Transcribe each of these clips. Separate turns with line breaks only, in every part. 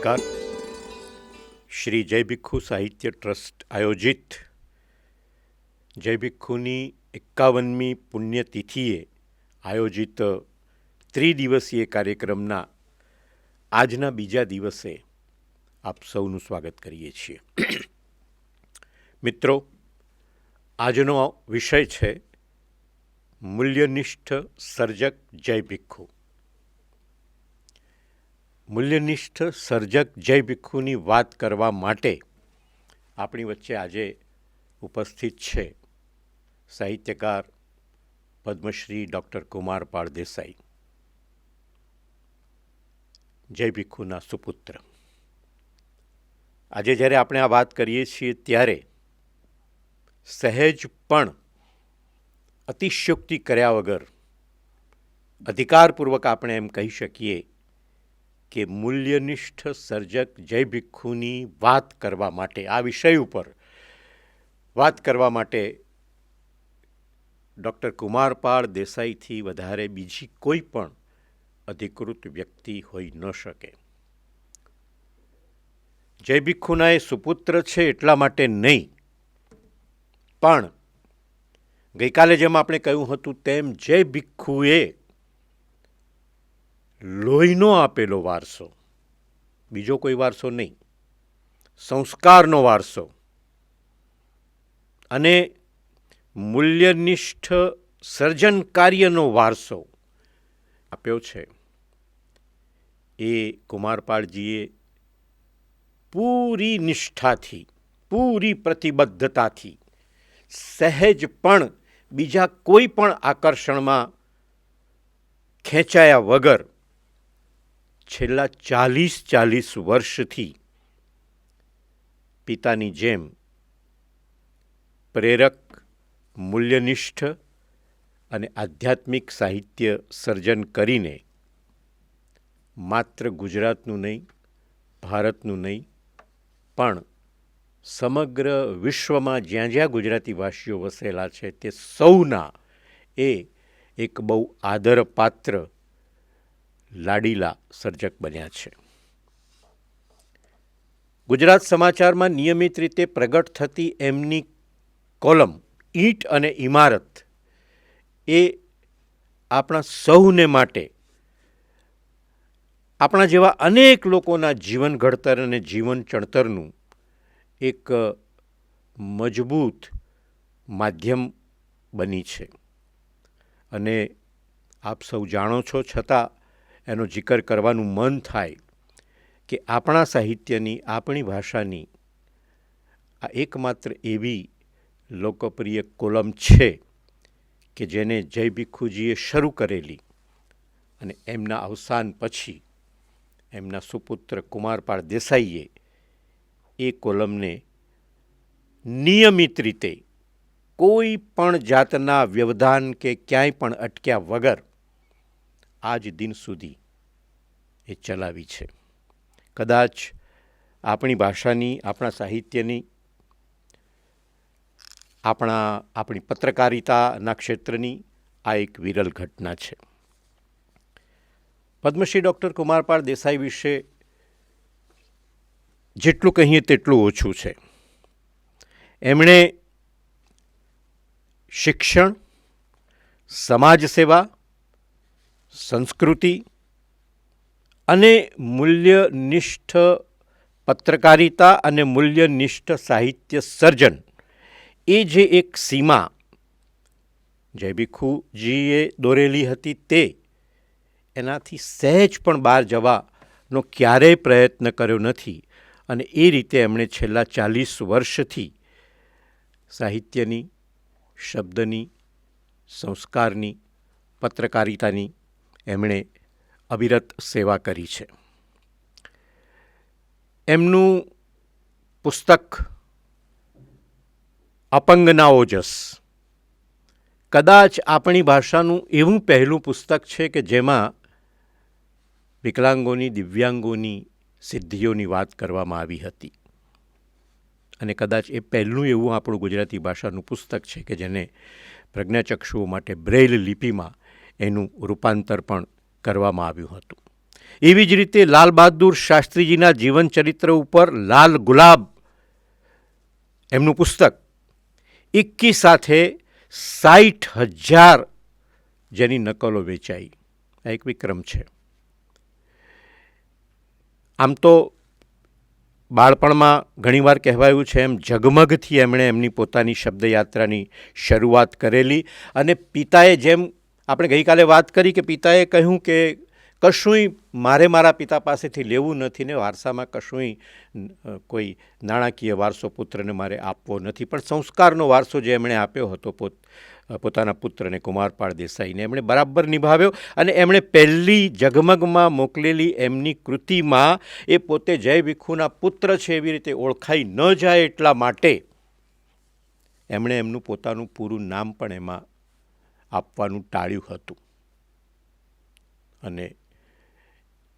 નમસ્કાર. શ્રી જય ભિક્ષુ સાહિત્ય ટ્રસ્ટ આયોજિત જય ભિક્ષુની 51મી પુણ્યતિથિએ આયોજિત ત્રિદિવસીય કાર્યક્રમના આજના બીજા દિવસે આપ સૌનું સ્વાગત કરીએ છીએ. મિત્રો, આજનો વિષય છે મૂલ્યનિષ્ઠ સર્જક જય ભિક્ષુ. મૂલ્યનિષ્ઠ સર્જક જય ભિક્ષુની વાત કરવા માટે આપણી વચ્ચે આજે ઉપસ્થિત છે સાહિત્યકાર પદ્મશ્રી ડૉક્ટર કુમારપાળ દેસાઈ, જય ભિક્ષુના સુપુત્ર. આજે જ્યારે આપણે આ વાત કરીએ છીએ ત્યારે સહેજ પણ અતિશયોક્તિ કર્યા વગર અધિકારપૂર્વક આપણે એમ કહી શકીએ કે મૂલ્યનિષ્ઠ સર્જક જય ભિક્ષુની વાત કરવા માટે, આ વિષય ઉપર વાત કરવા માટે ડૉક્ટર કુમારપાળ દેસાઈથી વધારે બીજી કોઈ પણ અધિકૃત વ્યક્તિ હોઈ ન શકે. જય ભિક્ષુના એ સુપુત્ર છે એટલા માટે નહીં, પણ ગઈકાલે જેમ આપણે કહ્યું હતું તેમ જય ભિક્ષુએ લોહીનો આપેલો વારસો, બીજો કોઈ વારસો નહીં, સંસ્કારનો વારસો અને મૂલ્યનિષ્ઠ સર્જન કાર્યનો વારસો આપ્યો છે. એ કુમારપાળજીએ પૂરી નિષ્ઠાથી, પૂરી પ્રતિબદ્ધતાથી, સહેજ પણ બીજા કોઈ પણ આકર્ષણમાં ખેંચાયા વગર છેલ્લા 40 વર્ષથી પિતાની જેમ પ્રેરક, મૂલ્યનિષ્ઠ અને આધ્યાત્મિક સાહિત્ય સર્જન કરીને માત્ર ગુજરાતનું નહીં, ભારતનું નહીં, પણ સમગ્ર વિશ્વમાં જ્યાં જ્યાં ગુજરાતી ભાષીઓ વસેલા છે તે સૌના એ એક બહુ આદરપાત્ર લાડીલા સર્જક બન્યા છે. ગુજરાત સમાચારમાં નિયમિત રીતે પ્રગટ થતી એમની કોલમ ઈંટ અને ઇમારત એ આપણા સૌને માટે, આપણા જેવા અનેક લોકોના જીવન ઘડતર અને જીવન ચણતરનું એક મજબૂત માધ્યમ બની છે. અને આપ સૌ જાણો છો, છતાં એનો જિકર કરવાનું મન થાય કે આપણા સાહિત્યની, આપણી ભાષાની આ એકમાત્ર એવી લોકપ્રિય કોલમ છે કે જેને જય ભિક્ષુજીએ શરૂ કરેલી અને એમના અવસાન પછી એમના સુપુત્ર કુમારપાળ દેસાઈએ એ કોલમને નિયમિત રીતે કોઈ પણ જાતના વ્યવધાન કે ક્યાંય પણ અટક્યા વગર આજ દિન સુધી એ ચલાવી છે. કદાચ આપણી ભાષાની, આપણા સાહિત્યની, આપણી પત્રકારિતાના ક્ષેત્રની આ એક વિરલ ઘટના છે. પદ્મશ્રી ડૉક્ટર કુમારપાળ દેસાઈ વિશે જેટલું કહીએ તેટલું ઓછું છે. એમણે શિક્ષણ, સમાજ સેવા, સંસ્કૃતિ અને મૂલ્યનિષ્ઠ પત્રકારિતા અને મૂલ્યનિષ્ઠ સાહિત્ય સર્જન, એ જે એક સીમા જય ભિક્ષુજીએ દોરેલી હતી તે એનાથી સહેજ પણ બહાર જવાનો ક્યારેય પ્રયત્ન કર્યો નથી. અને એ રીતે એમણે છેલ્લા 40 વર્ષથી સાહિત્યની, શબ્દની, સંસ્કારની, પત્રકારિતાની એમણે અવિરત સેવા કરી છે. એમનું પુસ્તક અપંગના ઓજસ કદાચ આપણી ભાષાનું એવું પહેલું પુસ્તક છે કે જેમાં વિકલાંગોની, દિવ્યાંગોની સિદ્ધિઓની વાત કરવામાં આવી હતી. અને કદાચ એ પહેલું એવું આપણું ગુજરાતી ભાષાનું પુસ્તક છે કે જેને પ્રજ્ઞાચક્ષુઓ માટે બ્રેઇલ લિપિમાં એનું રૂપાંતર પણ કરવામાં આવ્યું હતું. એવી જ રીતે લાલ બહાદુર શાસ્ત્રીજીના જીવનચરિત્ર ઉપર લાલ ગુલાબ એમનું પુસ્તક એકી સાથે 60,000 જેની નકલો વેચાઈ. આ એક વિક્રમ છે. આમ તો બાળપણમાં ઘણીવાર કહેવાયું છે એમ ઝગમગથી એમણે એમની પોતાની શબ્દયાત્રાની શરૂઆત કરેલી અને પિતાએ જેમ આપણે ગઈકાલે વાત કરી કે પિતાએ કહ્યું કે કશુંય મારે મારા પિતા પાસેથી લેવું નથી ને વારસામાં કશુંય કોઈ નાણાકીય વારસો પુત્રને મારે આપવો નથી, પણ સંસ્કારનો વારસો જે એમણે આપ્યો હતો પોતાના પુત્રને કુમારપાળ દેસાઈને એમણે બરાબર નિભાવ્યો અને એમણે પહેલી ઝગમગમાં મોકલેલી એમની કૃતિમાં એ પોતે જય ભીખુના પુત્ર છે એવી રીતે ઓળખાઈ ન જાય એટલા માટે એમણે એમનું પોતાનું પૂરું નામ પણ એમાં આપવાનું ટાળ્યું હતું. અને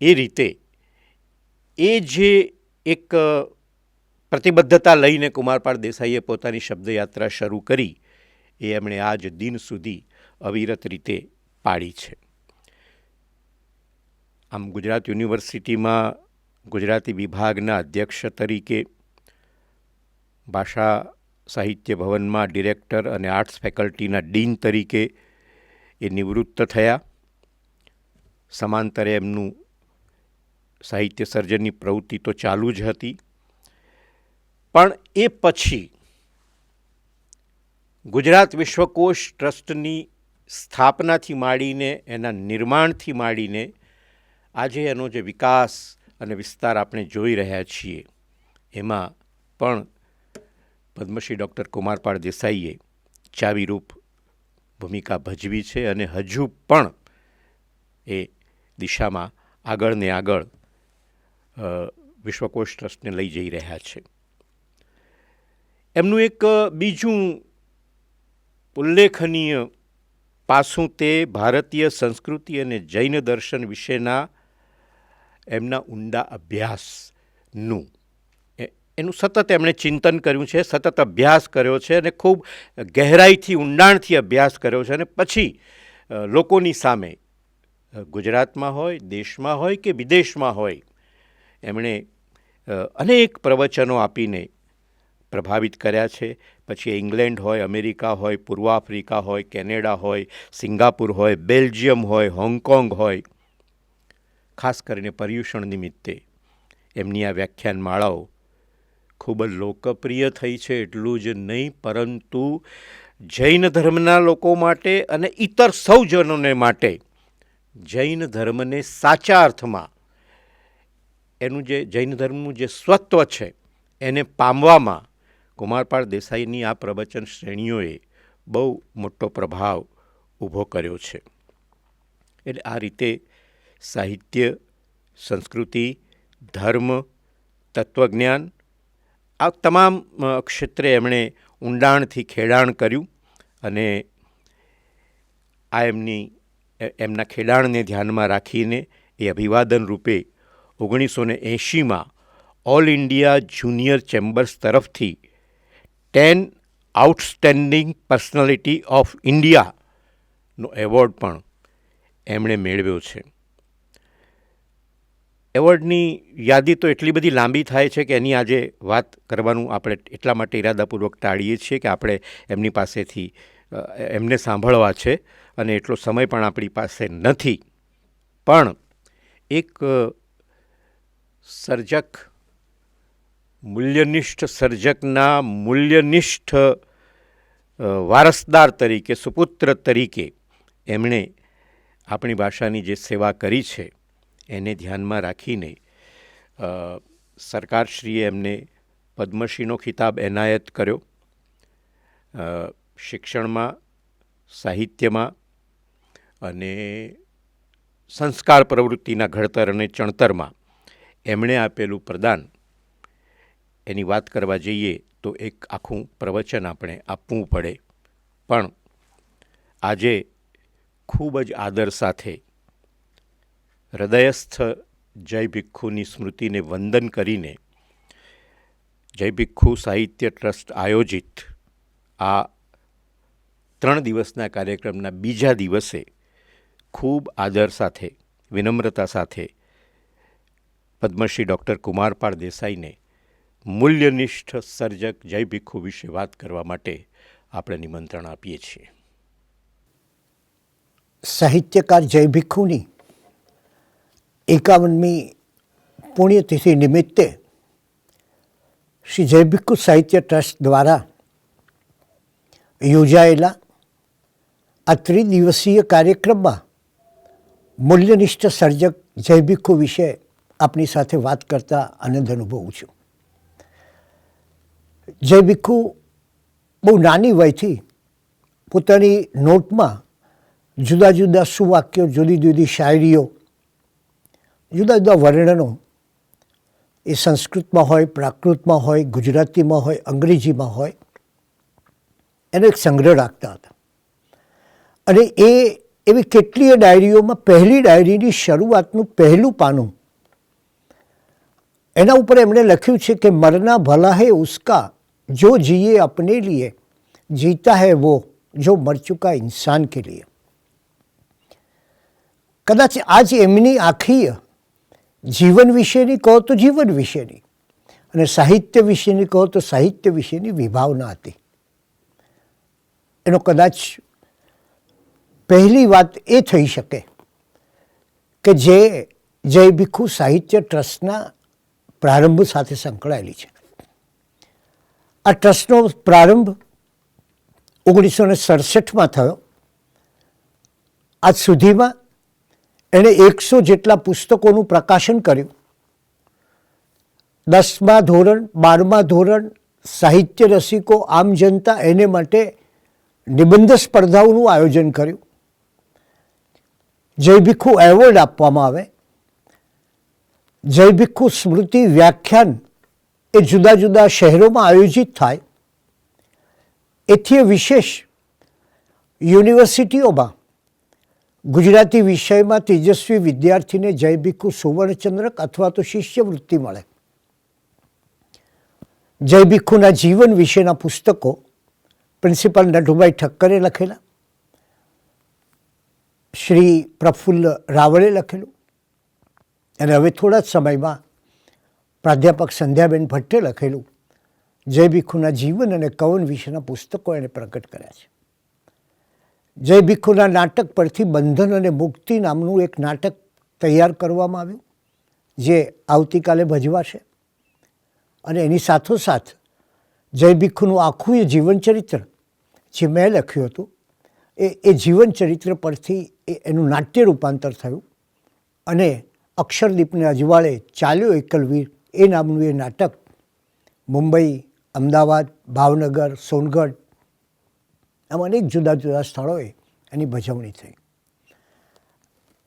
એ રીતે એ જે એક પ્રતિબદ્ધતા લઈને કુમારપાળ દેસાઈએ પોતાની શબ્દયાત્રા શરૂ કરી એ એમણે આજ દિન સુધી અવિરત રીતે પાડી છે. આમ ગુજરાત યુનિવર્સિટીમાં ગુજરાતી વિભાગના અધ્યક્ષ તરીકે, ભાષા સાહિત્ય ભવનમાં ડિરેક્ટર અને આર્ટ્સ ફેકલ્ટીના ડીન તરીકે એ નિવૃત્ત થયા. સમાંતરે એમનું સાહિત્ય સર્જનની પ્રવૃત્તિ તો ચાલુ જ હતી, પણ એ પછી ગુજરાત વિશ્વકોશ ટ્રસ્ટની સ્થાપનાથી માંડીને એના નિર્માણથી માંડીને આજે એનો જે વિકાસ અને વિસ્તાર આપણે જોઈ રહ્યા છીએ એમાં પણ પદ્મશ્રી ડૉક્ટર કુમારપાળ દેસાઈએ ચાવીરૂપ ભૂમિકા ભજવી છે અને હજુ પણ એ દિશામાં આગળ ને આગળ વિશ્વકોશ ટ્રસ્ટને લઈ જઈ રહ્યા છે. એમનું એક બીજું ઉલ્લેખનીય પાસું તે ભારતીય સંસ્કૃતિ અને જૈન દર્શન વિશેના એમના ઊંડા અભ્યાસનું એનું સતત એમણે ચિંતન કર્યું છે, સતત અભ્યાસ કર્યો છે અને ખૂબ ગહેરાઈથી ઊંડાણથી અભ્યાસ કર્યો છે અને પછી લોકોની સામે ગુજરાતમાં હોય, દેશમાં હોય કે વિદેશમાં હોય એમણે અનેક પ્રવચનો આપીને પ્રભાવિત કર્યા છે. પછી ઇંગ્લેન્ડ હોય, અમેરિકા હોય, પૂર્વ આફ્રિકા હોય, કેનેડા હોય, સિંગાપુર હોય, બેલ્જિયમ હોય, હોંગકોંગ હોય. ખાસ કરીને પર્યુષણ નિમિત્તે એમની આ વ્યાખ્યાન માળાઓ ખૂબ જ લોકપ્રિય થઈ છે. એટલું જ નહીં પરંતુ જૈન ધર્મના લોકો માટે અને ઇતર સૌજનોને માટે જૈન ધર્મને સાચા અર્થમાં એનું જે જૈન ધર્મનું જે સ્વત્વ છે એને પામવામાં કુમારપાળ દેસાઈની આ પ્રવચન શ્રેણીઓએ બહુ મોટો પ્રભાવ ઊભો કર્યો છે. એટલે આ રીતે સાહિત્ય, સંસ્કૃતિ, ધર્મ, તત્વજ્ઞાન આ તમામ ક્ષેત્રે એમણે ઊંડાણથી ખેડાણ કર્યું અને આ એમના ખેડાણને ધ્યાનમાં રાખીને એ અભિવાદન રૂપે 1980માં ઓલ ઇન્ડિયા જુનિયર ચેમ્બર્સ તરફથી 10 આઉટસ્ટેન્ડિંગ પર્સનાલિટી ઓફ ઇન્ડિયાનો એવોર્ડ પણ એમણે મેળવ્યો છે. એવોર્ડની યાદી તો એટલી બધી લાંબી થાય છે કે એની આજે વાત કરવાનું આપણે એટલા માટે ઇરાદાપૂર્વક ટાળીએ છીએ કે આપણે એમની પાસેથી એમને સાંભળવા છે અને એટલો સમય પણ આપણી પાસે નથી. પણ એક સર્જક, મૂલ્યનિષ્ઠ સર્જકના મૂલ્યનિષ્ઠ વારસદાર તરીકે, સુપુત્ર તરીકે એમણે આપણી ભાષાની જે સેવા કરી છે એને ધ્યાનમાં રાખીને સરકારશ્રીએ એમને પદ્મશ્રીનો ખિતાબ એનાયત કર્યો. શિક્ષણમાં, સાહિત્યમાં અને સંસ્કાર પ્રવૃત્તિના ઘડતર અને ચણતરમાં એમણે આપેલું પ્રદાન એની વાત કરવા જઈએ તો એક આખું પ્રવચન આપણે આપવું પડે. પણ આજે ખૂબ જ આદર સાથે હૃદયસ્થ જય ભિક્ષુની સ્મૃતિને વંદન કરીને જય ભિક્ષુ સાહિત્ય ટ્રસ્ટ આયોજિત આ 3 દિવસના કાર્યક્રમના બીજા દિવસે ખૂબ આદર સાથે, વિનમ્રતા સાથે પદ્મશ્રી ડૉક્ટર કુમારપાળ દેસાઈને મૂલ્યનિષ્ઠ સર્જક જય ભીખુ વિશે વાત કરવા માટે આપણે નિમંત્રણ આપીએ છીએ.
સાહિત્યકાર જય ભીખુની 51મી પુણ્યતિથિ નિમિત્તે શ્રી જય ભીખુ સાહિત્ય ટ્રસ્ટ દ્વારા યોજાયેલા આ ત્રિદિવસીય કાર્યક્રમમાં મૂલ્યનિષ્ઠ સર્જક જય ભીખુ વિશે આપની સાથે વાત કરતા આનંદ અનુભવું છું. જય ભીખુ બહુ નાની વયથી પોતાની નોટમાં જુદા જુદા સુવાક્યો, જુદી જુદી શાયરીઓ, જુદા જુદા વર્ણનો એ સંસ્કૃતમાં હોય, પ્રાકૃતમાં હોય, ગુજરાતીમાં હોય, અંગ્રેજીમાં હોય, એનો એક સંગ્રહ રાખતા હતા. અને એ એવી કેટલીય ડાયરીઓમાં પહેલી ડાયરીની શરૂઆતનું પહેલું પાનું એના ઉપર એમણે લખ્યું છે કે મરના ભલા હૈ ઉસકા જો જીએ અપને લીએ, જીતા હૈ વો જો મર ચુકા ઇન્સાન કે લીએ. કદાચ આજ એમની આખી જીવન વિશેની કહો તો જીવન વિશેની અને સાહિત્ય વિશેની કહો તો સાહિત્ય વિશેની વિભાવના હતી. એનો કદાચ પહેલી વાત એ થઈ શકે કે જે જય ભીખુ સાહિત્ય ટ્રસ્ટના પ્રારંભ સાથે સંકળાયેલી છે. આ ટ્રસ્ટનો પ્રારંભ 1967માં થયો. આજ સુધીમાં એણે 100 જેટલા પુસ્તકોનું પ્રકાશન કર્યું. 10મા ધોરણ, 12મા ધોરણ, સાહિત્ય રસિકો, આમ જનતા એને માટે નિબંધ સ્પર્ધાઓનું આયોજન કર્યું. જય ભીખુ એવોર્ડ આપવામાં આવે. જય ભીખુ સ્મૃતિ વ્યાખ્યાન એ જુદા જુદા શહેરોમાં આયોજિત થાય. એથી વિશેષ યુનિવર્સિટીઓમાં ગુજરાતી વિષયમાં તેજસ્વી વિદ્યાર્થીને જય ભીખુ સુવર્ણચંદ્રક અથવા તો શિષ્યવૃત્તિ મળે. જય ભીખુના જીવન વિશેના પુસ્તકો પ્રિન્સિપાલ નટુભાઈ ઠક્કરે લખેલા, શ્રી પ્રફુલ્લ રાવળે લખેલું અને હવે થોડા જ સમયમાં પ્રાધ્યાપક સંધ્યાબેન ભટ્ટે લખેલું જય ભીખુના જીવન અને કવન વિશેના પુસ્તકો એણે પ્રગટ કર્યા છે. જય ભીખુના નાટક પરથી બંધન અને મુક્તિ નામનું એક નાટક તૈયાર કરવામાં આવ્યું જે આવતીકાલે ભજવાશે. અને એની સાથોસાથ જય ભીખુનું આખું એ જીવનચરિત્ર જે મેં લખ્યું હતું એ જીવનચરિત્ર પરથી એનું નાટ્ય રૂપાંતર થયું અને અક્ષરદીપને અજવાળે ચાલ્યો એકલવીર એ નામનું એ નાટક મુંબઈ, અમદાવાદ, ભાવનગર, સોનગઢ આમ અનેક જુદા જુદા સ્થળોએ એની ભજવણી થઈ.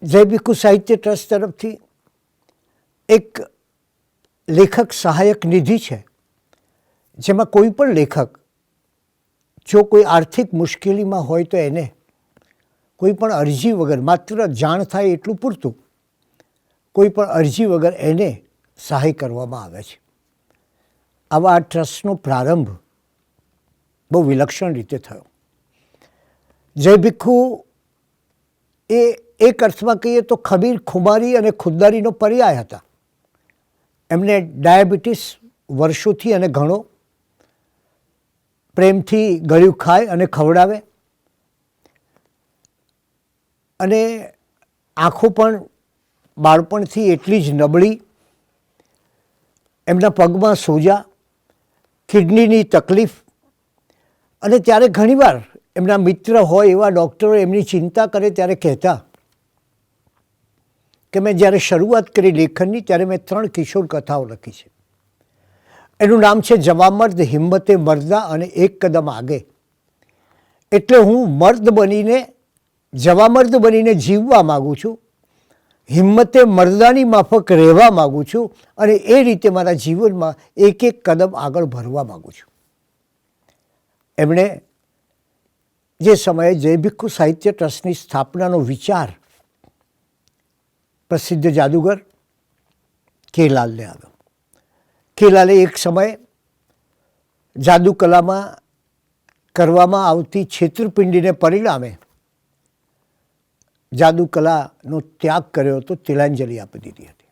જય ભીખુ સાહિત્ય ટ્રસ્ટ તરફથી એક લેખક સહાયક નિધિ છે જેમાં કોઈ પણ લેખક જો કોઈ આર્થિક મુશ્કેલીમાં હોય તો એને કોઈ પણ અરજી વગર, માત્ર જાણ થાય એટલું પૂરતું, કોઈ પણ અરજી વગર એને સહાય કરવામાં આવે છે. આવા આ ટ્રસ્ટનો પ્રારંભ બહુ વિલક્ષણ રીતે થયો. જય ભીખુ એ એક અર્થમાં કહીએ તો ખબીર, ખુમારી અને ખુદદારીનો પર્યાય હતા. એમને ડાયાબિટીસ વર્ષોથી અને ઘણો પ્રેમથી ગળ્યું ખાય અને ખવડાવે અને આંખો પણ બાળપણથી એટલી જ નબળી, એમના પગમાં સોજા, કિડનીની તકલીફ અને ત્યારે ઘણીવાર એમના મિત્ર હોય એવા ડૉક્ટરો એમની ચિંતા કરે ત્યારે કહેતા કે મેં જ્યારે શરૂઆત કરી લેખનની ત્યારે મેં 3 કિશોર કથાઓ લખી છે. એનું નામ છે જવામર્દ, હિંમતે મર્દા અને એક કદમ આગે. એટલે હું મર્દ બનીને, જવામર્દ બનીને જીવવા માગું છું, હિંમતે મર્દાની માફક રહેવા માગું છું અને એ રીતે મારા જીવનમાં એક એક કદમ આગળ ભરવા માગું છું. એમણે જે સમયે જય ભીખુ સાહિત્ય ટ્રસ્ટની સ્થાપનાનો વિચાર પ્રસિદ્ધ જાદુગર કેલાલને આવ્યો. કેલાલે એક સમયે જાદુકલામાં કરવામાં આવતી છેતરપિંડીને પરિણામે જાદુકલાનો ત્યાગ કર્યો હતો, તિલાંજલિ આપી દીધી હતી.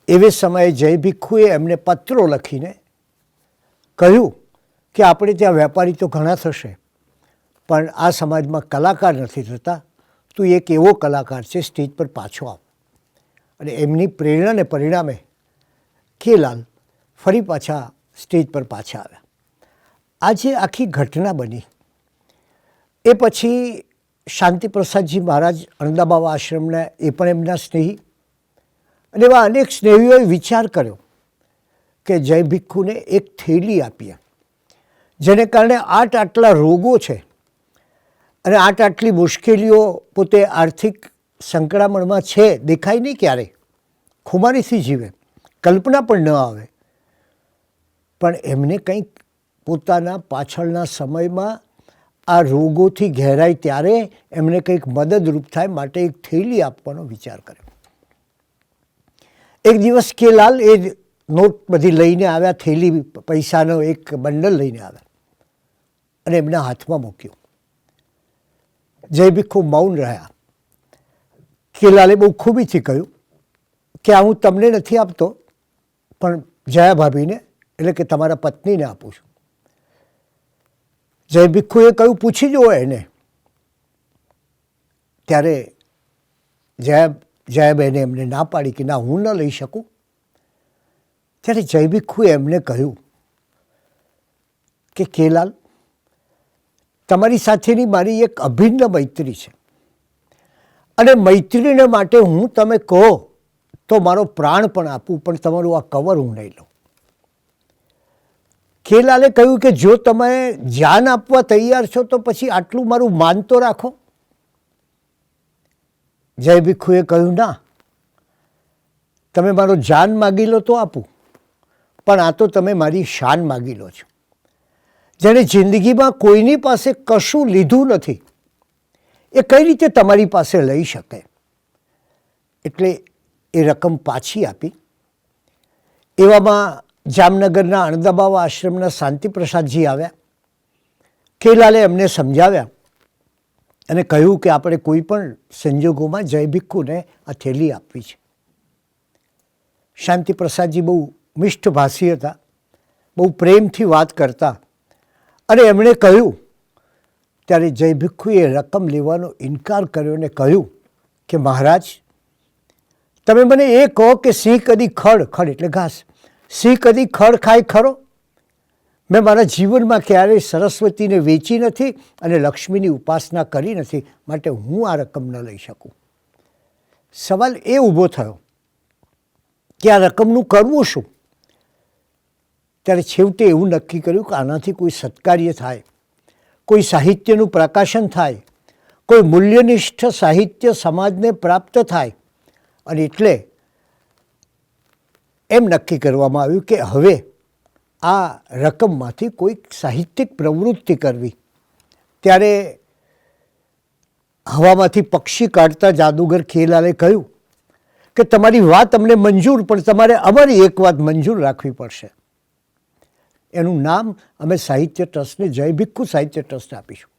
એવે સમયે જય ભિક્ષુએ એમને પત્રો લખીને કહ્યું કે આપણે ત્યાં વેપારી તો ઘણા થશે, પણ આ સમાજમાં કલાકાર નથી થતા, તું એક એવો કલાકાર છે, સ્ટેજ પર પાછો આવ. અને એમની પ્રેરણાને પરિણામે કેલાલ ફરી પાછા સ્ટેજ પર પાછા આવ્યા. આ જે આખી ઘટના બની એ પછી શાંતિપ્રસાદજી મહારાજ અણદાબાવા આશ્રમના એ પણ એમના સ્નેહી અને એવા અનેક સ્નેહીઓએ વિચાર કર્યો કે જય ભિક્ષુને એક થેલી આપીએ, જેને કારણે આટલા રોગો છે અને આટલી મુશ્કેલીઓ, પોતે આર્થિક સંકળામણમાં છે, દેખાય નહીં ક્યારે, ખુમારીથી જીવે, કલ્પના પણ ન આવે, પણ એમને કંઈક પોતાના પાછળના સમયમાં આ રોગોથી ઘેરાય ત્યારે એમને કંઈક મદદરૂપ થાય માટે એક થેલી આપવાનો વિચાર કર્યો. એક દિવસ કેલાલ એ નોટ બધી લઈને આવ્યા, થેલી પૈસાનો એક બંડલ લઈને આવ્યા અને એમના હાથમાં મૂક્યો. જય ભિક્ષુ મૌન રહ્યા. કેલાલે બહુ ખૂબીથી કહ્યું કે આ હું તમને નથી આપતો, પણ જયા ભાભીને એટલે કે તમારા પત્નીને આપું છું. જય ભિક્ષુએ કહ્યું પૂછી જુઓ એને. ત્યારે જયાબેને એમને ના પાડી કે ના, હું ન લઈ શકું. ત્યારે જય ભિક્ષુએ એમને કહ્યું કે કેલાલ, તમારી સાથેની મારી એક અભિન્ન મૈત્રી છે અને મૈત્રીને માટે હું તમે કહો તો મારો પ્રાણ પણ આપું, પણ તમારું આ કવર હું નહીં લઉં. કેલાલે કહ્યું કે જો તમે જાન આપવા તૈયાર છો તો પછી આટલું મારું માન તો રાખો. જય ભિક્ષુએ કહ્યું ના, તમે મારો જાન માગી લો તો આપું, પણ આ તો તમે મારી શાન માગી લો છો. જેણે જિંદગીમાં કોઈની પાસે કશું લીધું નથી એ કઈ રીતે તમારી પાસે લઈ શકે? એટલે એ રકમ પાછી આપી. એવામાં જામનગરના અણદાબાવા આશ્રમના શાંતિપ્રસાદજી આવ્યા. કેલાલે એમને સમજાવ્યા અને કહ્યું કે આપણે કોઈ પણ સંજોગોમાં જય ભિક્ષુને આ થેલી આપવી છે. શાંતિપ્રસાદજી બહુ મિષ્ઠભાષી હતા, બહુ પ્રેમથી વાત કરતા, અને એમણે કહ્યું ત્યારે જય ભિક્ષુએ રકમ લેવાનો ઇનકાર કર્યો અને કહ્યું કે મહારાજ, તમે મને એ કહો કે સિંહ કદી ખડ એટલે ઘાસ, સિંહ કદી ખડ ખાય ખરો? મેં મારા જીવનમાં ક્યારેય સરસ્વતીને વેચી નથી અને લક્ષ્મીની ઉપાસના કરી નથી, માટે હું આ રકમ ન લઈ શકું. સવાલ એ ઊભો થયો કે આ રકમનું કરવું શું? ત્યારે છેવટે એવું નક્કી કર્યું કે આનાથી કોઈ સત્કાર્ય થાય, કોઈ સાહિત્યનું પ્રકાશન થાય, કોઈ મૂલ્યનિષ્ઠ સાહિત્ય સમાજને પ્રાપ્ત થાય. અને એટલે એમ નક્કી કરવામાં આવ્યું કે હવે આ રકમમાંથી કોઈક સાહિત્યિક પ્રવૃત્તિ કરવી. ત્યારે હવામાંથી પક્ષી કાઢતા જાદુગર ખેલાલે કહ્યું કે તમારી વાત અમને મંજૂર, પણ તમારે અમારી એક વાત મંજૂર રાખવી પડશે. એનું નામ અમે સાહિત્ય ટ્રસ્ટને જય ભિક્ષુ સાહિત્ય ટ્રસ્ટ આપીશું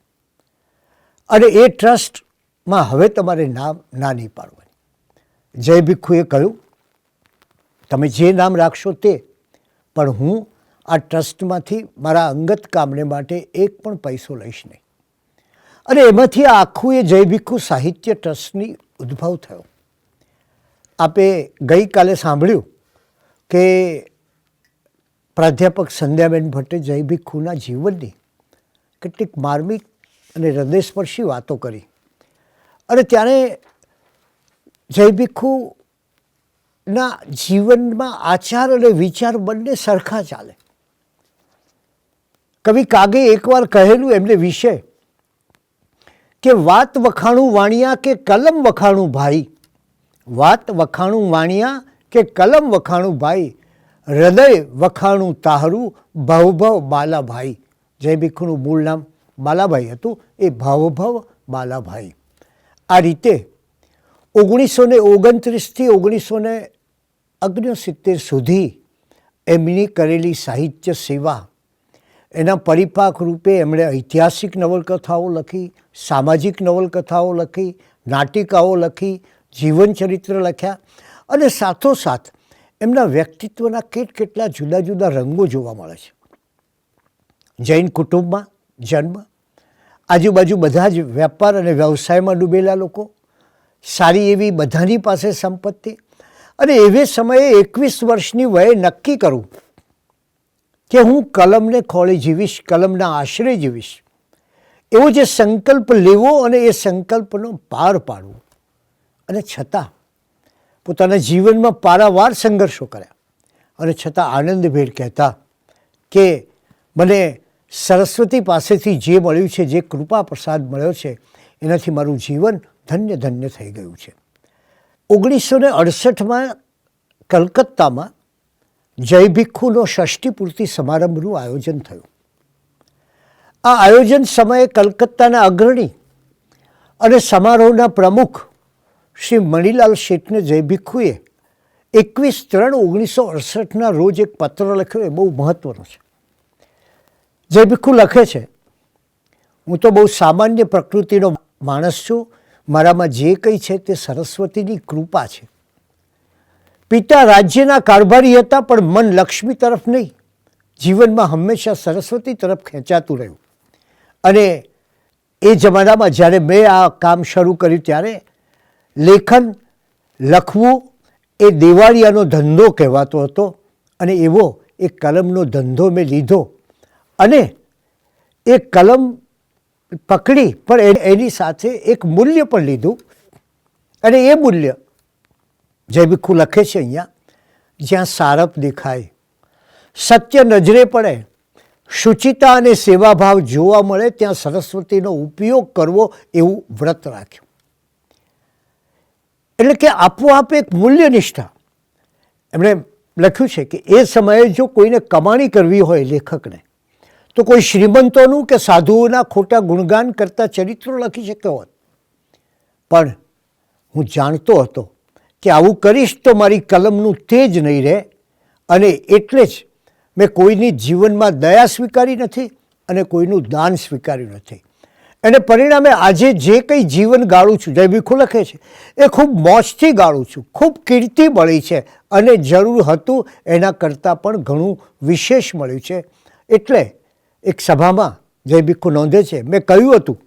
અને એ ટ્રસ્ટમાં હવે તમારે નામ ના નહીં પાડવાની. જય ભિક્ષુએ કહ્યું તમે જે નામ રાખશો તે, પણ હું આ ટ્રસ્ટમાંથી મારા અંગત કામને માટે એક પણ પૈસો લઈશ નહીં. અને એમાંથી આ આખું એ જય ભિક્ષુ સાહિત્ય ટ્રસ્ટની ઉદ્ભવ થયો. આપે ગઈકાલે સાંભળ્યું કે પ્રાધ્યાપક સંધ્યાબેન ભટ્ટે જય ભિક્ષુના જીવનની કેટલીક માર્મિક અને હૃદયસ્પર્શી વાતો કરી. અને ત્યારે જય ભિક્ષુના જીવનમાં આચાર અને વિચાર બંને સરખા ચાલે. કવિ કાગે એકવાર કહેલું એમને વિશે કે વાત વખાણું વાણિયા કે કલમ વખાણું ભાઈ, વાત વખાણું વાણિયા કે કલમ વખાણું ભાઈ, હૃદય વખાણું તાહરું ભવભવ બાલાભાઈ. જય ભિક્ષુનું મૂળ નામ બાલાભાઈ હતું, એ ભવભવ બાલાભાઈ. આ રીતે 1929થી 1969 સુધી એમની કરેલી સાહિત્ય સેવા, એના પરિપાક રૂપે એમણે ઐતિહાસિક નવલકથાઓ લખી, સામાજિક નવલકથાઓ લખી, નાટિકાઓ લખી, જીવનચરિત્ર લખ્યા અને સાથોસાથ એમના વ્યક્તિત્વના કેટલા જુદા જુદા રંગો જોવા મળે છે. જૈન કુટુંબમાં જન્મ, આજુબાજુ બધા જ વેપાર અને વ્યવસાયમાં ડૂબેલા લોકો, સારી એવી બધાની પાસે સંપત્તિ, અને એવે સમયે 21 વર્ષની વયે નક્કી કરું કે હું કલમને ખોળે જીવીશ, કલમના આશરે જીવીશ, એવો જે સંકલ્પ લેવો અને એ સંકલ્પનો પાર પાડવો. અને છતાં પોતાના જીવનમાં પારાવાર સંઘર્ષો કર્યા અને છતાં આનંદભેર કહેતા કે મને સરસ્વતી પાસેથી જે મળ્યું છે, જે કૃપા પ્રસાદ મળ્યો છે, એનાથી મારું જીવન ધન્ય ધન્ય થઈ ગયું છે. 1968માં કલકત્તામાં જય ભિક્ષુનો ષષ્ઠી પૂર્તિ સમારંભનું આયોજન થયું. આ આયોજન સમયે કલકત્તાના અગ્રણી અને સમારોહના પ્રમુખ શ્રી મણિલાલ શેઠને જય ભિક્ષુએ 21/3/1968ના રોજ એક પત્ર લખ્યો. એ બહુ મહત્વનો છે. જય ભિક્ષુ લખે છે, હું તો બહુ સામાન્ય પ્રકૃતિનો માણસ છું. મારામાં જે કંઈ છે તે સરસ્વતીની કૃપા છે. પિતા રાજ્યના કારભારી હતા, પણ મન લક્ષ્મી તરફ નહીં, જીવનમાં હંમેશા સરસ્વતી તરફ ખેંચાતું રહ્યું. અને એ જમાનામાં જ્યારે મેં આ કામ શરૂ કર્યું ત્યારે લેખન લખવું એ દેવાળિયાનો ધંધો કહેવાતો હતો. અને એવો એક કલમનો ધંધો મેં લીધો અને એ કલમ પકડી, પણ એની સાથે એક મૂલ્ય પણ લીધું. અને એ મૂલ્ય જય ભિક્ષુ લખે છે અહીંયા, જ્યાં સારપ દેખાય, સત્ય નજરે પડે, શુચિતા અને સેવાભાવ જોવા મળે, ત્યાં સરસ્વતીનો ઉપયોગ કરવો, એવું વ્રત રાખ્યું. એટલે કે આપોઆપ એક મૂલ્યનિષ્ઠા. એમણે લખ્યું છે કે એ સમયે જો કોઈને કમાણી કરવી હોય લેખકને, તો કોઈ શ્રીમંતોનું કે સાધુઓના ખોટા ગુણગાન કરતા ચરિત્રો લખી શક્યો હોત. પણ હું જાણતો હતો કે આવું કરીશ તો મારી કલમનું તેજ નહીં રહે, અને એટલે જ મેં કોઈની જીવનમાં દયા સ્વીકારી નથી અને કોઈનું દાન સ્વીકાર્યું નથી. અને પરિણામે આજે જે કંઈ જીવન ગાળું છું, જય ભિક્ષુ લખે છે, એ ખૂબ મોજથી ગાળું છું. ખૂબ કીર્તિ મળી છે અને જરૂર હતું એના કરતાં પણ ઘણું વિશેષ મળ્યું છે. એટલે એક સભામાં જય ભિક્ષુ નોંધે છે, મેં કહ્યું હતું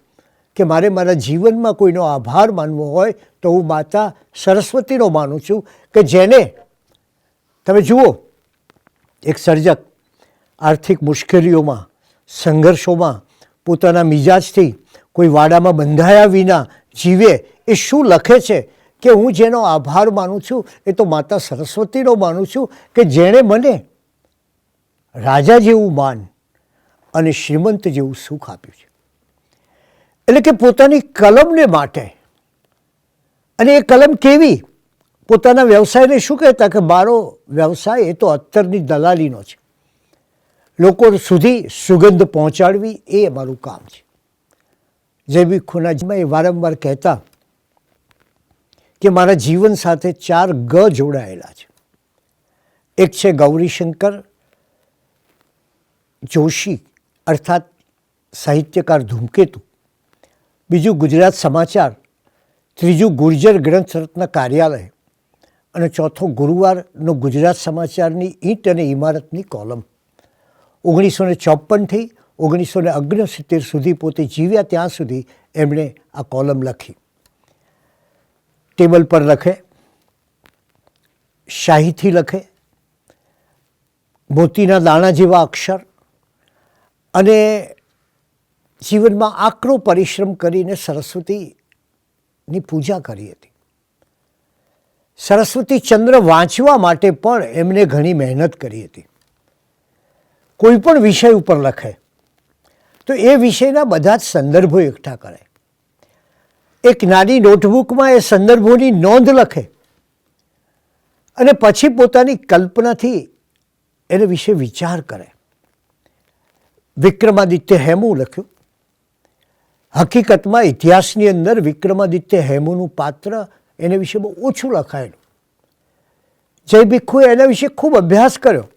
કે મારે મારા જીવનમાં કોઈનો આભાર માનવો હોય તો હું માતા સરસ્વતીનો માનું છું, કે જેને તમે જુઓ, એક સર્જક આર્થિક મુશ્કેલીઓમાં, સંઘર્ષોમાં પોતાના મિજાજથી કોઈ વાડામાં બંધાયા વિના જીવે. એ શું લખે છે કે હું જેનો આભાર માનું છું એ તો માતા સરસ્વતીનો માનું છું, કે જેણે મને રાજા જેવું માન અને શ્રીમંત જેવું સુખ આપ્યું છે. એટલે કે પોતાની કલમને માટે. અને એ કલમ કેવી? પોતાના વ્યવસાયને શું કહેતા કે મારો વ્યવસાય એ તો અત્તરની દલાલીનો છે, લોકો સુધી સુગંધ પહોંચાડવી એ અમારું કામ છે. જય ભિક્ષુના એ વારંવાર કહેતા કે મારા જીવન સાથે 4 ગ જોડાયેલા છે. એક છે ગૌરીશંકર જોશી અર્થાત સાહિત્યકાર ધૂમકેતુ, બીજું ગુજરાત સમાચાર, ત્રીજું ગુર્જર ગ્રંથરત્ન કાર્યાલય, અને ચોથો ગુરુવારનો ગુજરાત સમાચારની ઈંટ અને ઇમારતની કોલમ. 1954થી 1969 સુધી પોતે જીવ્યા ત્યાં સુધી એમણે આ કોલમ લખી. ટેબલ પર લખે, શાહીથી લખે, મોતીના દાણા જેવા અક્ષર, અને જીવનમાં આકરો પરિશ્રમ કરીને સરસ્વતીની પૂજા કરી હતી. સરસ્વતી ચંદ્ર વાંચવા માટે પણ એમણે ઘણી મહેનત કરી હતી. કોઈ પણ વિષય ઉપર લખે તો એ વિષયના બધા જ સંદર્ભો એકઠા કરે, એક નાની નોટબુકમાં એ સંદર્ભોની નોંધ લખે, અને પછી પોતાની કલ્પનાથી એને વિશે વિચાર કરે. વિક્રમાદિત્ય હેમુ લખ્યું. હકીકતમાં ઇતિહાસની અંદર વિક્રમાદિત્ય હેમુનું પાત્ર એને વિશે બહુ ઓછું લખાયેલું. જય ભિક્ષુએ એના વિશે ખૂબ અભ્યાસ કર્યો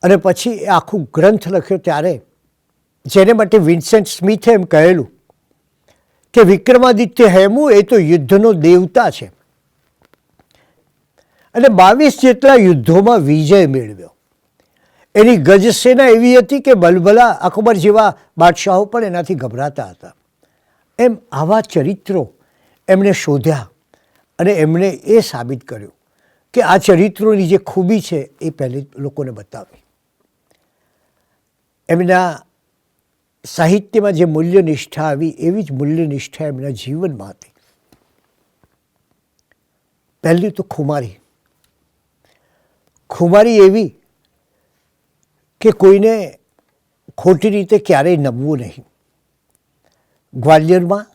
અને પછી એ આખું ગ્રંથ લખ્યો. ત્યારે જેને માટે વિન્સેન્ટ સ્મિથે એમ કહેલું કે વિક્રમાદિત્ય હેમુ એ તો યુદ્ધનો દેવતા છે. અને 22 જેટલા યુદ્ધોમાં વિજય મેળવ્યો. એની ગજસેના એવી હતી કે બલબલા અકબર જેવા બાદશાહો પણ એનાથી ગભરાતા હતા. એમ આવા ચરિત્રો એમણે શોધ્યા અને એમણે એ સાબિત કર્યું કે આ ચરિત્રોની જે ખૂબી છે એ પહેલી લોકોને બતાવી. એમના સાહિત્યમાં જે મૂલ્યનિષ્ઠા આવી એવી જ મૂલ્યનિષ્ઠા એમના જીવનમાં હતી. પહેલી તો ખુમારી. ખુમારી એવી કે કોઈને ખોટી રીતે ક્યારેય નમવું નહીં. ગ્વાલિયરમાં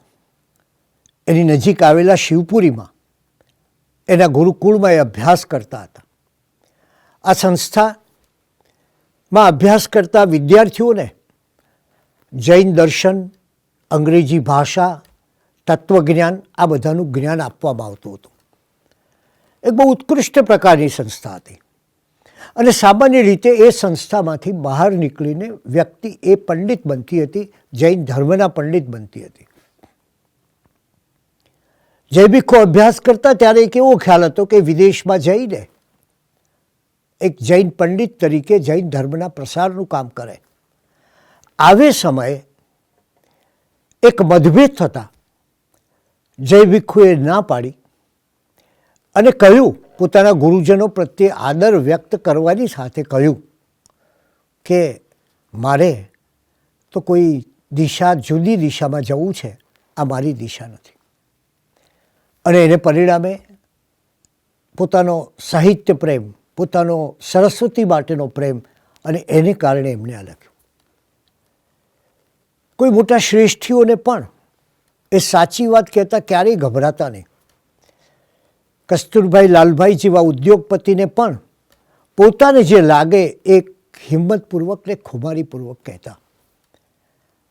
એની નજીક આવેલા શિવપુરીમાં એના ગુરુકુળમાં એ અભ્યાસ કરતા હતા. આ સંસ્થામાં અભ્યાસ કરતા વિદ્યાર્થીઓને જૈન દર્શન, અંગ્રેજી ભાષા, તત્વજ્ઞાન આ બધાનું જ્ઞાન આપવામાં આવતું હતું. એક બહુ ઉત્કૃષ્ટ પ્રકારની સંસ્થા હતી અને સામાન્ય રીતે એ સંસ્થામાંથી બહાર નીકળીને વ્યક્તિ એ પંડિત બનતી હતી, જૈન ધર્મના પંડિત બનતી હતી. જૈવિકો અભ્યાસ કરતા ત્યારે એક એવો ખ્યાલ હતો કે વિદેશમાં જઈને એક જૈન પંડિત તરીકે જૈન ધર્મના પ્રસારનું કામ કરે. આવે સમયે એક મતભેદ થતા જૈવિકોએ ના પાડી અને કહ્યું, પોતાના ગુરુજનો પ્રત્યે આદર વ્યક્ત કરવાની સાથે કહ્યું કે મારે તો કોઈ દિશા, જુદી દિશામાં જવું છે, આ મારી દિશા નથી. અને એને પરિણામે પોતાનો સાહિત્ય પ્રેમ, પોતાનો સરસ્વતી માટેનો પ્રેમ અને એને કારણે એમણે આ લખ્યું. કોઈ મોટા શ્રેષ્ઠીઓને પણ એ સાચી વાત કહેતા ક્યારેય ગભરાતા નહીં. કસ્તુરભાઈ લાલભાઈ જેવા ઉદ્યોગપતિને પણ પોતાને જે લાગે એ હિંમતપૂર્વક ને ખુમારીપૂર્વક કહેતા,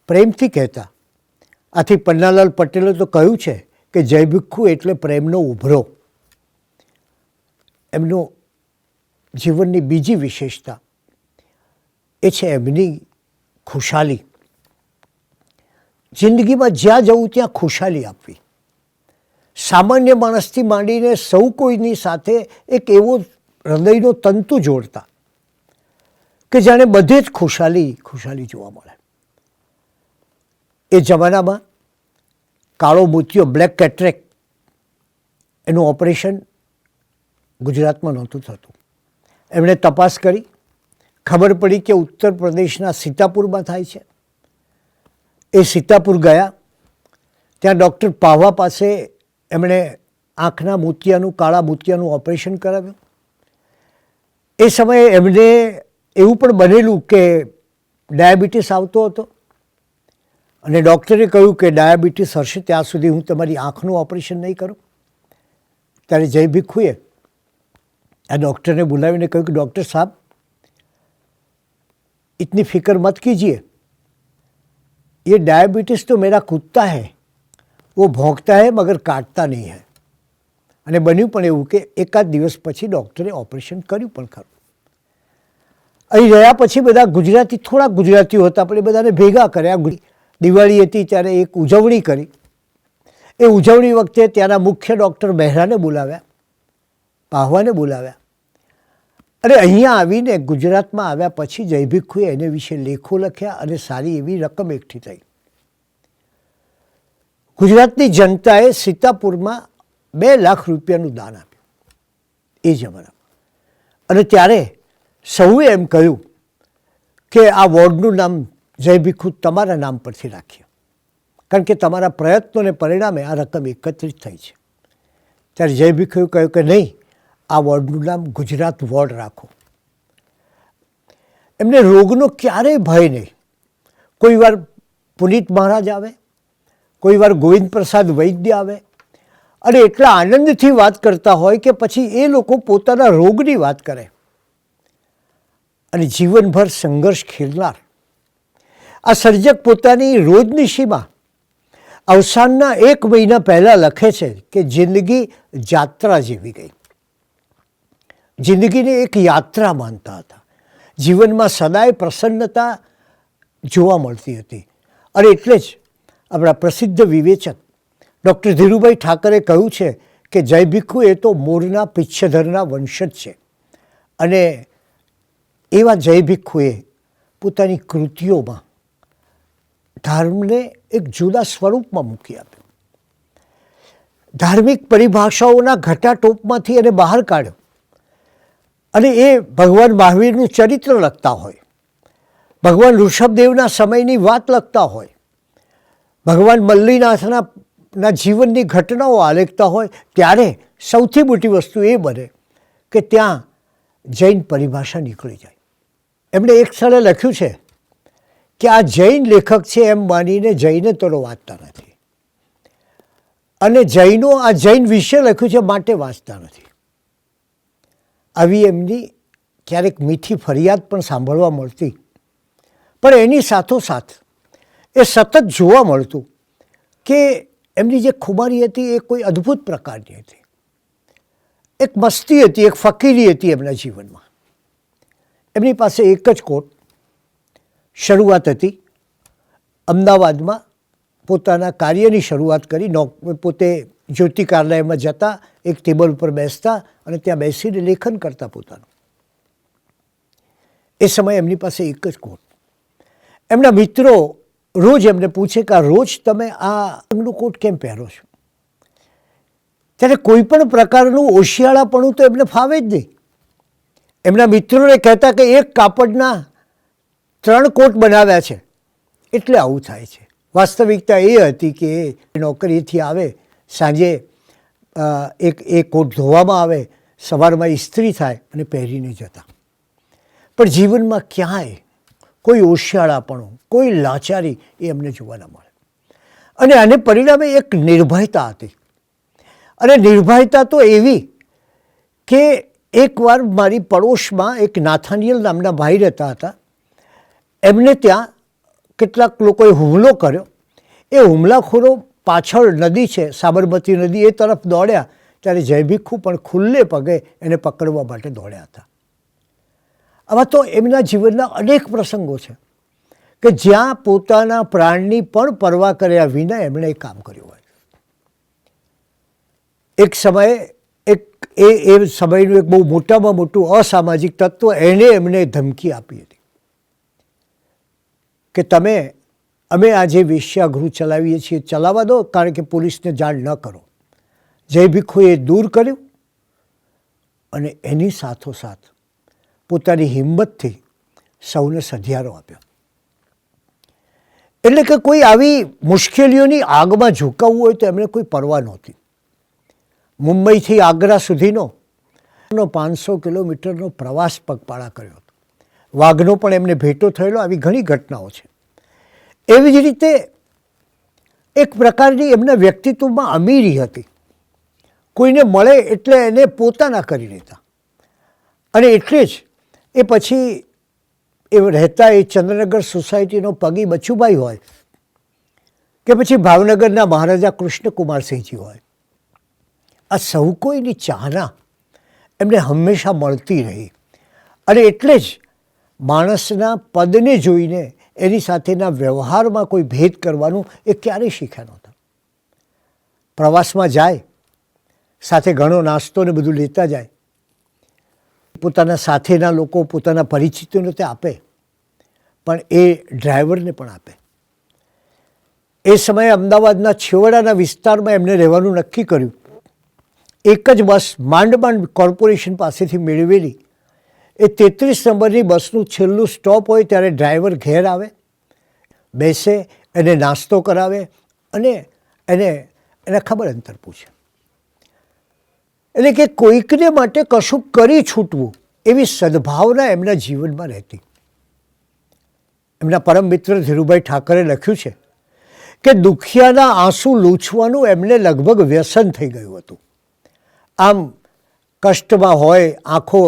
પ્રેમથી કહેતા. આથી પન્નાલાલ પટેલે તો કહ્યું છે કે જય ભિખ્ખુ એટલે પ્રેમનો ઉભરો. એમનો જીવનની બીજી વિશેષતા એ છે એમની ખુશાલી. જિંદગીમાં જ્યાં જવું ત્યાં ખુશાલી આપવી. સામાન્ય માણસથી માંડીને સૌ કોઈની સાથે એક એવો હૃદયનો તંતુ જોડતા કે જાણે બધે જ ખુશાલી જોવા મળે. એ જમાનામાં કાળો મોતિયો, બ્લેક કેટરેક્ટ, એનું ઓપરેશન ગુજરાતમાં નહોતું થતું. એમણે તપાસ કરી, ખબર પડી કે ઉત્તર પ્રદેશના સીતાપુરમાં થાય છે. એ સીતાપુર ગયા. ત્યાં ડૉક્ટર પાવા પાસે એમણે આંખના મોતિયાનું, કાળા મોતિયાનું ઓપરેશન કરાવ્યું. એ સમયે એમને એવું પણ બનેલું કે ડાયાબિટીસ આવતો હતો અને ડૉક્ટરે કહ્યું કે ડાયાબિટીસ હશે ત્યાં સુધી હું તમારી આંખનું ઓપરેશન નહીં કરું. ત્યારે જય ભિખ્ખુએ આ ડૉક્ટરને બોલાવીને કહ્યું કે ડૉક્ટર સાहब, इतनी फिक्र मत कीजिए, ये डायबिटीज़ तो मेरा कुत्ता है, वो भौंकता है मगर काटता नहीं है. અને બન્યું પણ એવું કે એકાદ દિવસ પછી ડૉક્ટરે ઓપરેશન કર્યું પણ ખરું. અહીં રહ્યા પછી બધા ગુજરાતી, થોડા ગુજરાતીઓ હતા પણ એ બધાને ભેગા કર્યા. દિવાળી હતી ત્યારે એક ઉજવણી કરી. એ ઉજવણી વખતે ત્યાંના મુખ્ય ડૉક્ટર મહેરાને બોલાવ્યા, પાહવાને બોલાવ્યા. અને અહીંયા આવીને ગુજરાતમાં આવ્યા પછી જય ભિખ્ખુએ એને વિશે લેખો લખ્યા અને સારી એવી રકમ એકઠી થઈ. ગુજરાતની જનતાએ સીતાપુરમાં 2 લાખ રૂપિયાનું દાન આપ્યું એ જમાનામાં. અને ત્યારે સૌએ એમ કહ્યું કે આ વોર્ડનું નામ જય ભિખ્ખુ તમારા નામ પરથી રાખીએ, કારણ કે તમારા પ્રયત્નોને પરિણામે આ રકમ એકત્રિત થઈ છે. ત્યારે જય ભિખ્ખુએ કહ્યું કે નહીં, આ વોર્ડનું નામ ગુજરાત વોર્ડ રાખો. એમને રોગનો ક્યારેય ભય નહીં. કોઈ વાર પુનિત મહારાજ આવે, કોઈ વાર ગોવિંદ પ્રસાદ વૈદ્ય આવે અને એટલા આનંદથી વાત કરતા હોય કે પછી એ લોકો પોતાના રોગની વાત કરે. અને જીવનભર સંઘર્ષ ખેલનાર આ સર્જક પોતાની રોજનીશીમાં અવસાનના 1 મહિના પહેલાં લખે છે કે જિંદગી જાત્રા જેવી ગઈ. જિંદગીને એક યાત્રા માનતા હતા. જીવનમાં સદાય પ્રસન્નતા જોવા મળતી હતી. અને એટલે જ આપણા પ્રસિદ્ધ વિવેચક ડૉક્ટર ધીરુભાઈ ઠાકરે કહ્યું છે કે જય ભીખુ એ તો મોરના પિચ્છધરના વંશજ છે અને એવા જય ભીખુએ પોતાની કૃતિઓમાં ધર્મને એક જુદા સ્વરૂપમાં મૂકી આપ્યું. ધાર્મિક પરિભાષાઓના ઘટાટોપમાંથી એને બહાર કાઢ્યો અને એ ભગવાન મહાવીરનું ચરિત્ર લખતા હોય, ભગવાન ઋષભદેવના સમયની વાત લખતા હોય, ભગવાન મલ્લીનાથના જીવનની ઘટનાઓ આલેખતા હોય, ત્યારે સૌથી મોટી વસ્તુ એ બને કે ત્યાં જૈન પરિભાષા નીકળી જાય. એમણે એક સ્થળે લખ્યું છે કે આ જૈન લેખક છે એમ માનીને જૈનેતરો વાંચતા નથી અને જૈનો આ જૈન વિશે લખ્યું છે માટે વાંચતા નથી. આવી એમની ક્યારેક મીઠી ફરિયાદ પણ સાંભળવા મળતી, પણ એની સાથોસાથ એ સતત જોવા મળતું કે એમની જે ખુમારી હતી એ કોઈ અદ્ભુત પ્રકારની હતી. એક મસ્તી હતી, એક ફકીરી હતી એમના જીવનમાં. એમની પાસે એક જ કોટ. શરૂઆત હતી અમદાવાદમાં પોતાના કાર્યની શરૂઆત કરી. પોતે જ્યોતિ કાર્યાલયમાં જતા, એક ટેબલ ઉપર બેસતા અને ત્યાં બેસીને લેખન કરતા પોતાનું. એ સમયે એમની પાસે એક જ કોટ. એમના મિત્રો રોજ એમને પૂછે કે આ રોજ તમે આ રંગનું કોટ કેમ પહેરો છો? ત્યારે કોઈ પણ પ્રકારનું ઓશિયાળાપણું તો એમને ફાવે જ નહીં. એમના મિત્રોને કહેતા કે એક કાપડના 3 કોટ બનાવ્યા છે એટલે આવું થાય છે. વાસ્તવિકતા એ હતી કે એ નોકરીથી આવે, સાંજે એક કોટ ધોવામાં આવે, સવારમાં ઇસ્ત્રી થાય અને પહેરીને જતા. પણ જીવનમાં ક્યાંય કોઈ ઓશિયાળાપણું, કોઈ લાચારી એ અમને જોવા ન મળે. અને આને પરિણામે એક નિર્ભયતા હતી. અને નિર્ભયતા તો એવી કે એકવાર મારી પડોશમાં એક નાથાનિયલ નામના ભાઈ રહેતા હતા. એમને ત્યાં કેટલાક લોકોએ હુમલો કર્યો. એ હુમલાખોરો પાછળ નદી છે, સાબરમતી નદી, એ તરફ દોડ્યા ત્યારે જય ભીખુ પણ ખુલ્લે પગે એને પકડવા માટે દોડ્યા હતા. આવા તો એમના જીવનના અનેક પ્રસંગો છે કે જ્યાં પોતાના પ્રાણની પણ પરવા કર્યા વિના એમણે એ કામ કર્યું હોય. એક સમયે એ સમયનું એક બહુ મોટામાં મોટું અસામાજિક તત્વ એમને ધમકી આપી હતી કે અમે આ જે વેશ્યાગૃહ ચલાવીએ છીએ ચલાવવા દો, કારણ કે પોલીસને જાણ ન કરો. જય ભીખુએ દૂર કર્યું અને એની સાથોસાથ પોતાની હિંમતથી સૌને સધિયારો આપ્યો. એટલે કે કોઈ આવી મુશ્કેલીઓની આગમાં ઝુકાવવું હોય તો એમને કોઈ પરવા નહોતી. મુંબઈથી આગ્રા સુધીનો 500 કિલોમીટરનો પ્રવાસ પગપાળા કર્યો હતો. વાઘનો પણ એમને ભેટો થયેલો. આવી ઘણી ઘટનાઓ છે. એવી જ રીતે એક પ્રકારની એમના વ્યક્તિત્વમાં અમીરી હતી. કોઈને મળે એટલે એને પોતાના કરી લેતા. અને એટલે જ એ પછી એ રહેતા એ ચંદ્રનગર સોસાયટીનો પગી બચુભાઈ હોય કે પછી ભાવનગરના મહારાજા કૃષ્ણકુમારસિંહજી હોય, આ સૌ કોઈની ચાહના એમને હંમેશા મળતી રહી. અને એટલે જ માણસના પદને જોઈને એની સાથેના વ્યવહારમાં કોઈ ભેદ કરવાનું એ ક્યારેય શીખ્યા નહોતા. પ્રવાસમાં જાય, સાથે ઘણો નાસ્તો ને બધું લેતા જાય. પોતાના સાથેના લોકો, પોતાના પરિચિતોને તે આપે, પણ એ ડ્રાઈવરને પણ આપે. એ સમયે અમદાવાદના છેવાડાના વિસ્તારમાં એમને રહેવાનું નક્કી કર્યું. એક જ બસ માંડ કોર્પોરેશન પાસેથી મેળવેલી. એ 33 નંબરની બસનું છેલ્લું સ્ટોપ હોય ત્યારે ડ્રાઈવર ઘેર આવે, બેસે, એને નાસ્તો કરાવે અને એના ખબર અંતર પૂછે. એટલે કે કોઈકને માટે કશું કરી છૂટવું એવી સદભાવના એમના જીવનમાં રહેતી. એમના પરમ મિત્ર ધીરુભાઈ ઠાકરે લખ્યું છે કે દુખિયાના આંસુ લૂછવાનું એમને લગભગ વ્યસન થઈ ગયું હતું. આમ કષ્ટમાં હોય, આંખો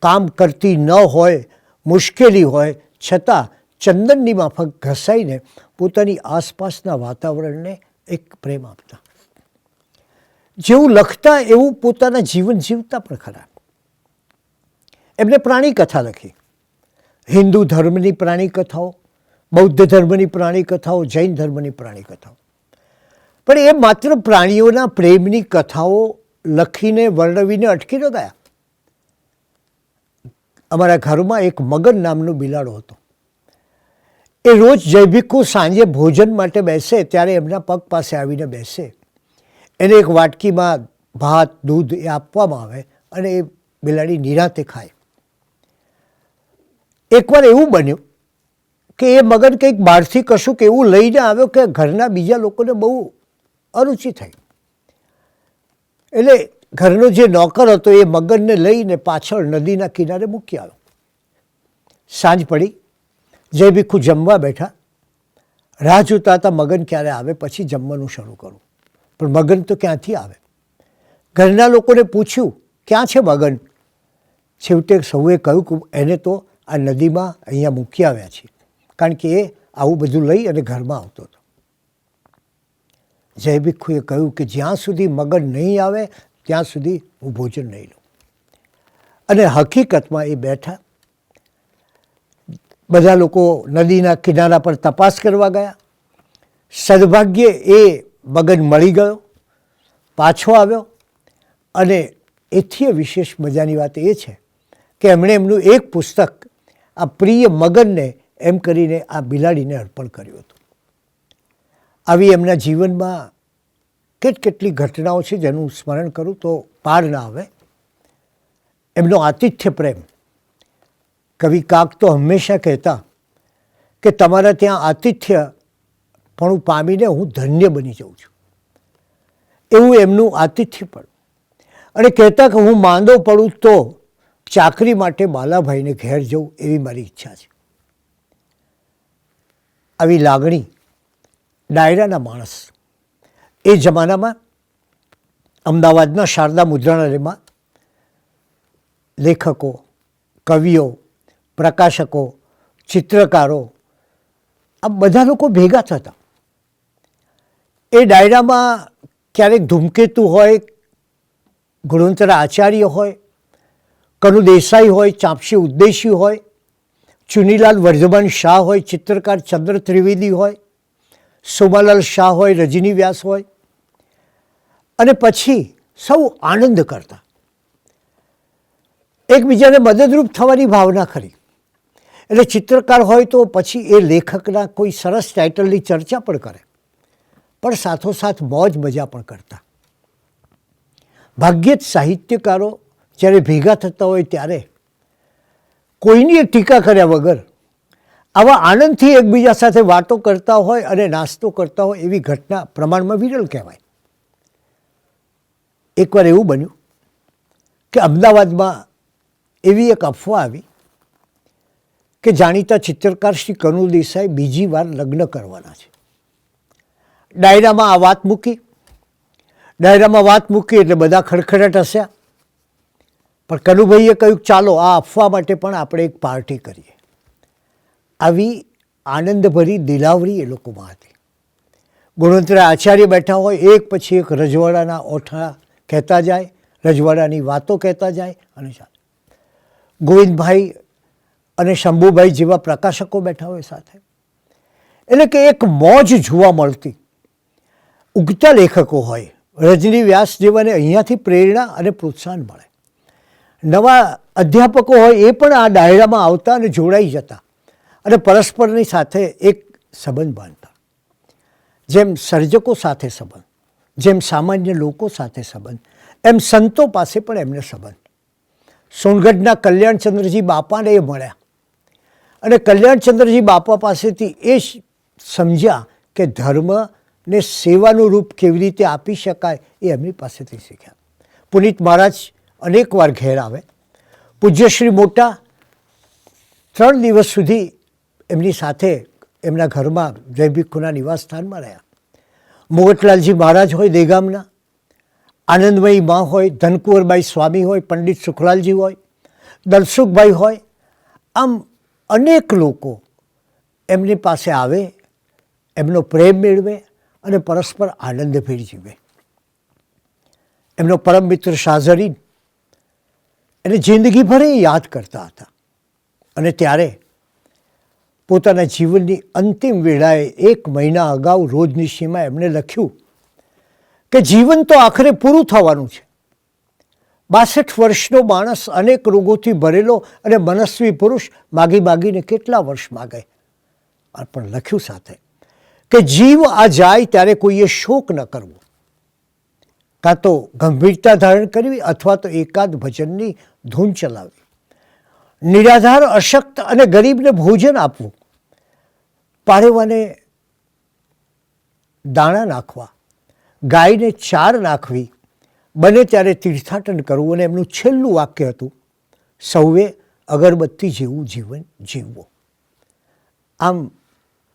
કામ કરતી ન હોય, મુશ્કેલી હોય, છતાં ચંદનની માફક ઘસાઈને પોતાની આસપાસના વાતાવરણને એક પ્રેમ આપતા. જેવું લખતા એવું પોતાના જીવન જીવતા પણ ખરા. એમને પ્રાણી કથા લખી. હિન્દુ ધર્મની પ્રાણી કથાઓ, બૌદ્ધ ધર્મની પ્રાણી કથાઓ, જૈન ધર્મની પ્રાણી કથાઓ. પણ એ માત્ર પ્રાણીઓના પ્રેમની કથાઓ લખીને વર્ણવીને અટકી ન ગયા. અમારા ઘરમાં એક મગન નામનો બિલાડો હતો. એ રોજ જય ભીખુ સાંજે ભોજન માટે બેસે ત્યારે એમના પગ પાસે આવીને બેસે. એને એક વાટકીમાં ભાત દૂધ એ આપવામાં આવે અને એ બિલાડી નિરાંતે ખાય. એકવાર એવું બન્યું કે એ મગન કંઈક બહારથી કશુંક એવું લઈને આવ્યો કે ઘરના બીજા લોકોને બહુ અરુચિ થઈ. એટલે ઘરનો જે નોકર હતો એ મગનને લઈને પાછળ નદીના કિનારે મૂકી આવ્યો. સાંજ પડી, જય ભીખુ જમવા બેઠા. રાહ જોતા હતા મગન ક્યારે આવે પછી જમવાનું શરૂ કરું. પણ મગન તો ક્યાંથી આવે? ઘરના લોકોને પૂછ્યું, ક્યાં છે મગન? છેવટે સૌએ કહ્યું કે એને તો આ નદીમાં અહીંયા મૂકી આવ્યા છે, કારણ કે એ આવું બધું લઈ અને ઘરમાં આવતો હતો. જય ભીખુએ કહ્યું કે જ્યાં સુધી મગન નહીં આવે ત્યાં સુધી હું ભોજન નહીં લઉં. અને હકીકતમાં એ બેઠા. બધા લોકો નદીના કિનારા પર તપાસ કરવા ગયા. સદભાગ્યે એ મગન મળી ગયો, પાછો આવ્યો. અને એથી વિશેષ મજાની વાત એ છે કે એમણે એમનું એક પુસ્તક આ પ્રિય મગનને એમ કરીને આ બિલાડીને અર્પણ કર્યું હતું. આવી એમના જીવનમાં કેટલી ઘટનાઓ છે જેનું સ્મરણ કરું તો પાર ના આવે. એમનો આતિથ્ય પ્રેમ. કવિ કાક તો હંમેશા કહેતા કે તમારા ત્યાં આતિથ્ય પણ પામીને હું ધન્ય બની જાઉં છું. એવું એમનું આતિથ્ય પણ. અને કહેતા કે હું માંદો પડું તો ચાકરી માટે બાલાભાઈને ઘેર જવું એવી મારી ઈચ્છા છે. આવી લાગણી ડાયરાના માણસ. એ જમાનામાં અમદાવાદના શારદા મુદ્રણાલયમાં લેખકો, કવિઓ, પ્રકાશકો, ચિત્રકારો આ બધા લોકો ભેગા થતા. એ ડાયરામાં ક્યારેક ધૂમકેતુ હોય, ગુણવંતરા આચાર્ય હોય, કનુ દેસાઈ હોય, ચાંપસી ઉદ્દેશી હોય, ચુનીલાલ વર્ધમાન શાહ હોય, ચિત્રકાર ચંદ્ર ત્રિવેદી હોય, સોમાલાલ શાહ હોય, રજની વ્યાસ હોય. અને પછી સૌ આનંદ કરતા. એકબીજાને મદદરૂપ થવાની ભાવના ખરી. એટલે ચિત્રકાર હોય તો પછી એ લેખકના કોઈ સરસ ટાઇટલની ચર્ચા પણ કરે, પણ સાથોસાથ મોજ મજા પણ કરતા. ભાગ્યે જ સાહિત્યકારો જ્યારે ભેગા થતા હોય ત્યારે કોઈની ટીકા કર્યા વગર આવા આનંદથી એકબીજા સાથે વાતો કરતા હોય અને નાસ્તો કરતા હોય એવી ઘટના પ્રમાણમાં વિરલ કહેવાય. એકવાર એવું બન્યું કે અમદાવાદમાં એવી એક અફવા આવી કે જાણીતા ચિત્રકાર શ્રી કનુ દેસાઈ બીજી વાર લગ્ન કરવાના છે. ડાયરામાં આ વાત મૂકી. ડાયરામાં વાત મૂકી એટલે બધા ખડખડાટ હસ્યા. પણ કનુભાઈએ કહ્યું ચાલો આ અફવા માટે પણ આપણે એક પાર્ટી કરીએ. આવી આનંદભરી દિલાવરી એ લોકોમાં હતી. ગુણવંતરા આચાર્ય બેઠા હોય, એક પછી એક રજવાડાના ઓઠા કહેતા જાય, રજવાડાની વાતો કહેતા જાય. અને ગોવિંદભાઈ અને શંભુભાઈ જેવા પ્રકાશકો બેઠા હોય સાથે. એટલે કે એક મોજ જોવા મળતી. ઉગતા લેખકો હોય, રજની વ્યાસ જેવાને અહીંયાથી પ્રેરણા અને પ્રોત્સાહન મળે. નવા અધ્યાપકો હોય એ પણ આ ડાયરામાં આવતા અને જોડાઈ જતા અને પરસ્પરની સાથે એક સંબંધ બાંધતા. જેમ સર્જકો સાથે સંબંધ, જેમ સામાન્ય લોકો સાથે સંબંધ, એમ સંતો પાસે પણ એમને સંબંધ. સોનગઢના કલ્યાણચંદ્રજી બાપાને એ મળ્યા અને કલ્યાણચંદ્રજી બાપા પાસેથી એ સમજ્યા કે ધર્મને સેવાનું રૂપ કેવી રીતે આપી શકાય એ એમની પાસેથી શીખ્યા. પુનિત મહારાજ અનેક વાર ઘેર આવે. પૂજ્યશ્રી મોટા 3 દિવસ સુધી એમની સાથે એમના ઘરમાં જય ભીખુના નિવાસસ્થાનમાં રહ્યા. મોગટલાલજી મહારાજ હોય દેગામના, આનંદમયી મા હોય, ધનકુંવરબાઈ સ્વામી હોય, પંડિત સુખલાલજી હોય, દલસુખભાઈ હોય. આમ અનેક લોકો એમની પાસે આવે, એમનો પ્રેમ મેળવે અને પરસ્પર આનંદભેર જીવે. એમનો પરમ મિત્ર શાહઝરીન એને જિંદગીભર યાદ કરતા હતા. અને ત્યારે પોતાના જીવનની અંતિમ વેળાએ 1 મહિના અગાઉ રોજનિશીમાં એમણે લખ્યું કે જીવન તો આખરે પૂરું થવાનું છે. 62 વર્ષનો માણસ અનેક રોગોથી ભરેલો અને મનસ્વી પુરુષ માગી માગીને કેટલા વર્ષ માગે. પણ લખ્યું સાથે કે જીવ આ જાય ત્યારે કોઈએ શોક ન કરવો, કાં તો ગંભીરતા ધારણ કરવી અથવા તો એકાદ ભજનની ધૂન ચલાવવી. નિરાધાર, અશક્ત અને ગરીબને ભોજન આપવું, પાળેવાને દાણા નાખવા, ગાયને ચાર નાખવી, બને ત્યારે તીર્થાટન કરવું. અને એમનું છેલ્લું વાક્ય હતું, સૌએ અગરબત્તી જેવું જીવન જીવવું. આમ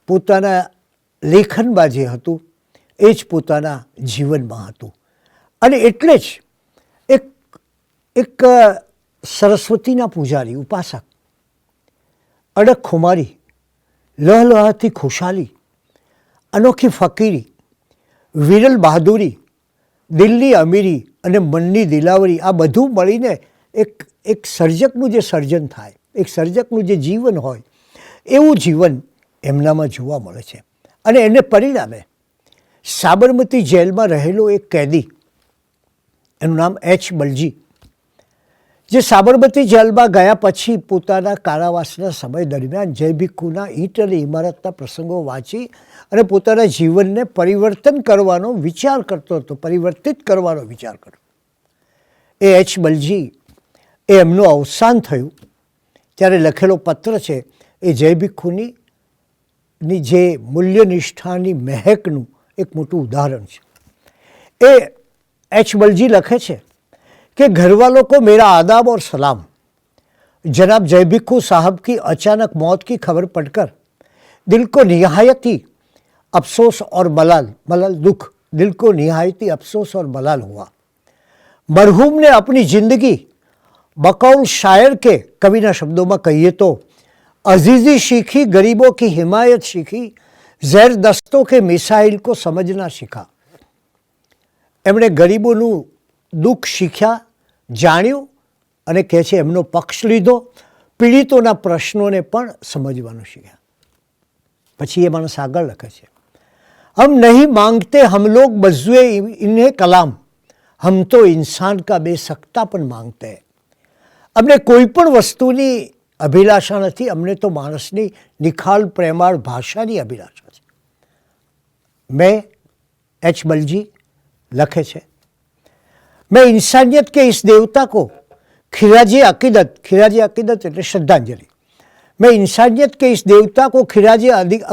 પોતાના લેખનમાં જે હતું એ જ પોતાના જીવનમાં હતું. અને એટલે જ એક સરસ્વતીના પૂજારી, ઉપાસક, અડક ખુમારી, લહલહાતી ખુશાલી, અનોખી ફકીરી, વિરલ બહાદુરી, દિલની અમીરી અને મનની દિલાવરી, આ બધું મળીને એક સર્જકનું જે સર્જન થાય, એક સર્જકનું જે જીવન હોય, એવું જીવન એમનામાં જોવા મળે છે. અને એને પરિણામે સાબરમતી જેલમાં રહેલો એક કેદી, એનું નામ એચ બલજી, જે સાબરમતી જેલમાં ગયા પછી પોતાના કારાવાસના સમય દરમિયાન જય ભિક્ષુના ઈંટ અને ઇમારતના પ્રસંગો વાંચી અને પોતાના જીવનને પરિવર્તન કરવાનો વિચાર કરતો હતો, પરિવર્તિત કરવાનો વિચાર કર્યો. એ એચ બલજી એ એમનું અવસાન થયું ત્યારે લખેલો પત્ર છે એ જય ભિક્ષુની જે મૂલ્યનિષ્ઠાની મહેકનું એક મોટું ઉદાહરણ છે. એ એચ બલજી લખે છે कि घर वालों को मेरा आदाब और सलाम. जनाब जय भिक्षु साहब की अचानक मौत की खबर पढ़कर दिल को निहायत ही अफसोस और मलाल दुख, दिल को निहायत ही अफसोस और मलाल हुआ. मरहूम ने अपनी जिंदगी बकौल शायर के, कविना शब्दों में कहिए तो, अजीजी सीखी, गरीबों की हिमायत सीखी, जैर दस्तों के मिसाइल को समझना सीखा. एमणे गरीबोનું દુઃખ શીખ્યા, જાણ્યું અને કહે છે એમનો પક્ષ લીધો, પીડિતોના પ્રશ્નોને પણ સમજવાનું શીખ્યા. પછી એ માણસ આગળ લખે છે, હમ નહીં માંગતે હમ લોગ બઝ્વે ઇન્હે કલામ, હમ તો ઇન્સાન કા બેસકતાપન માંગતે હૈ. અમને કોઈ પણ વસ્તુની અભિલાષા નથી, અમને તો માણસની નિખાલ પ્રેમાળ ભાષાની અભિલાષા છે. મેં એચ બલજી લખે છે, मैं इंसानियत के इस देवता को खिराज अकीदत એટલે श्रद्धांजलि, मैं इंसानियत के इस देवता को खिराज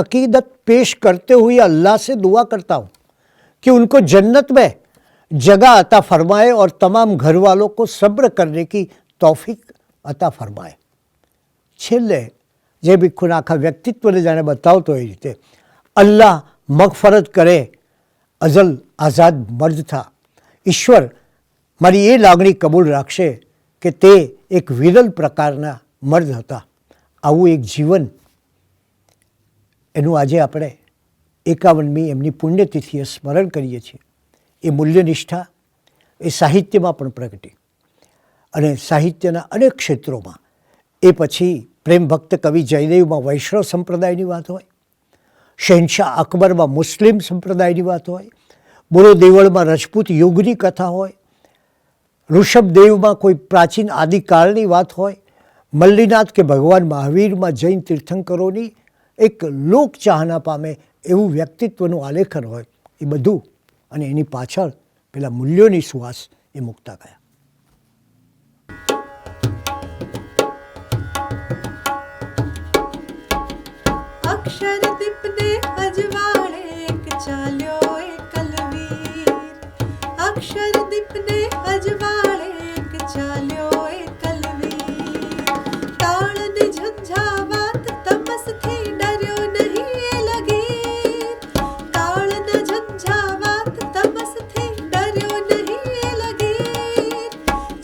अकीदत पेश करते हुए अल्लाह से दुआ करता हूँ कि उनको जन्नत में जगह अता फरमाए और तमाम घर वालों को सब्र करने की तौफीक अता फरमाए. છેલ્લે જે ભિક્ષુના આખા વ્યક્તિત્વને જાણે બતાવતો એ રીતે, અલ્લાહ મગફરત કરે, અઝલ આઝાદ મર્દ થા. ઈશ્વર મારી એ લાગણી કબૂલ રાખશે કે તે એક વિરલ પ્રકારના મર્દ હતા. આવું એક જીવન, એનું આજે આપણે 51મી એમની પુણ્યતિથિએ સ્મરણ કરીએ છીએ. એ મૂલ્યનિષ્ઠા એ સાહિત્યમાં પણ પ્રગટી અને સાહિત્યના અનેક ક્ષેત્રોમાં, એ પછી પ્રેમ ભક્ત કવિ જયદેવમાં વૈષ્ણવ સંપ્રદાયની વાત હોય, શહેનશાહ અકબરમાં મુસ્લિમ સંપ્રદાયની વાત હોય, બોરો દેવળમાં રજપૂત યુગની કથા હોય, ઋષભદેવમાં કોઈ પ્રાચીન આદિકાળની વાત હોય, મલ્લીનાથ કે ભગવાન મહાવીરમાં જૈન તીર્થંકરોની એક લોક ચાહના પામે એવું વ્યક્તિત્વનું આલેખન હોય, એ બધું અને એની પાછળ પેલા મૂલ્યોની સુવાસ એ મૂકતા ગયા.
અક્ષરદીપ ને અજવાળે એક ચાલ્યો એક કલવીર, અક્ષરદીપ ને અજવાળે એક ચાલ્યો એક કલવીર. તાળ ને ઝંઝાવાત તમસથી ડર્યો નહીં એ લગીર, તાળ ને ઝંઝાવાત તમસથી ડર્યો નહીં એ લગીર.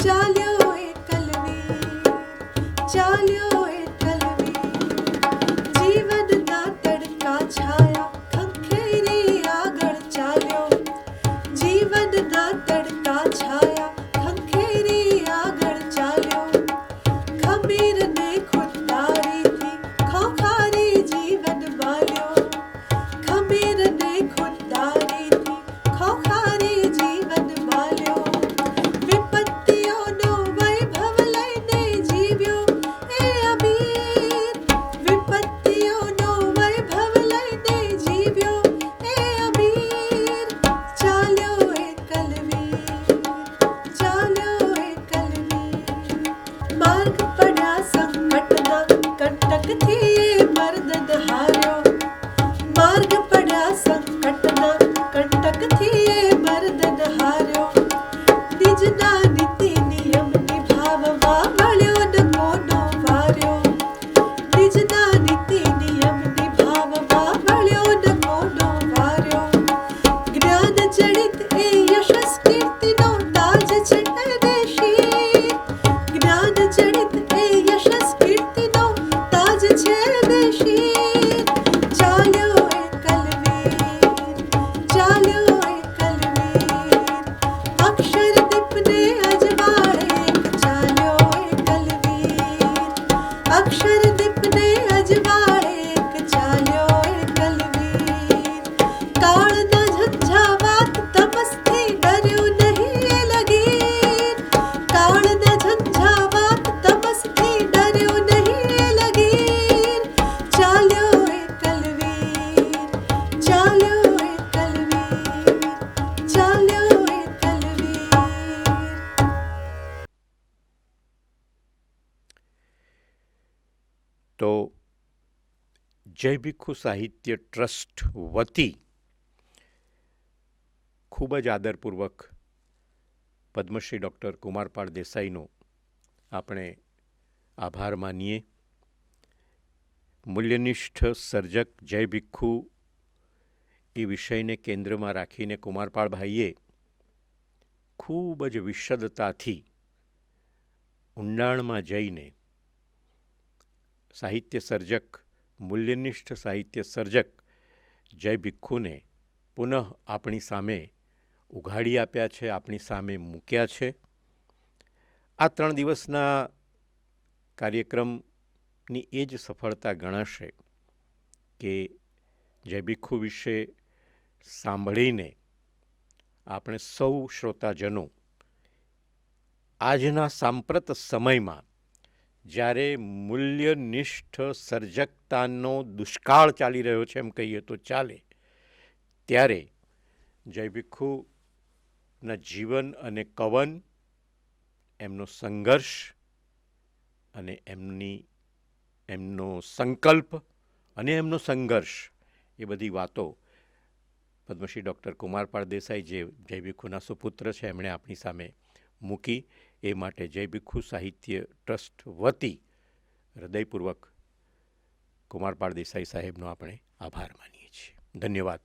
ચાલ્યો એક કલવીર, ચાલ્યો એક કલવીર. જીવનના તડકા છાયા ખંખેરી આગળ ચાલ્યો, જીવનના તડકા છાયા માર્ગ પડ્યા સંકટના કંટકથી એ મર્દન હાર્યો નિજના નીતિ નિયમ નિભાવવા મળ્યો ન કોનો વાર્યો નિજના નીતિ નિયમ નિભાવવા મળ્યો ન કોનો વાર્યો જ્ઞાન જડિત એ યશસ કીર્તિનો તાજ છે એને શીર જ્ઞાન જડિત એ યશસ કીર્તિનો તાજ છે એને શીર ચાલ્યો એ કલવીર ચાલ્યો એ કલવીર અક્ષર દીપને અજવાળે એક ચાલ્યો એ કલવીર અક્ષર દીપને અજવાળે એક ચાલ્યો એ કલવીર કાળના ઝંઝાવાત તમસથી ડર્યું નહીં એ લગીર કાળના ઝંઝાવાત તમસથી ડર્યું નહીં એ લગીર ચાલ્યો એ કલવીર ચાલ્યો એ કલવીર ચાલ્યો એ કલવીર
તો જય ભીખુ સાહિત્ય ટ્રસ્ટ વતી ખૂબ જ આદરપૂર્વક પદ્મશ્રી ડૉક્ટર કુમારપાળ દેસાઈનો આપણે આભાર માનીએ. મૂલ્યનિષ્ઠ સર્જક જય ભીખુ એ વિષયને કેન્દ્રમાં રાખીને કુમારપાળભાઈએ ખૂબ જ વિશદતાથી ઊંડાણમાં જઈને સાહિત્ય સર્જક મૂલ્યનિષ્ઠ સાહિત્ય સર્જક જય ભીખુને પુનઃ આપણી સામે ઉઘાડી આપ્યા છે, આપણી સામે મૂક્યા છે. આ 3 દિવસના કાર્યક્રમની એ જ સફળતા ગણાશે કે જય ભીખુ વિશે સાંભળીને આપણે સૌ શ્રોતાજનો આજના સાંપ્રત સમયમાં જ્યારે મૂલ્યનિષ્ઠ સર્જકતાનો દુષ્કાળ ચાલી રહ્યો છે એમ કહીએ તો ચાલે, ત્યારે જય ભીખુના જીવન અને કવન, એમનો સંઘર્ષ અને એમનો સંકલ્પ અને એમનો સંઘર્ષ એ બધી વાતો પદ્મશ્રી ડૉક્ટર કુમારપાળ દેસાઈ જે જય ભીખુના સુપુત્ર છે એમણે આપણી સામે મૂકી. એ માટે જય ભીખુ સાહિત્ય ટ્રસ્ટ વતી હૃદયપૂર્વક કુમારપાળ દેસાઈ સાહેબનો આપણે આભાર માનીએ છીએ. ધન્યવાદ.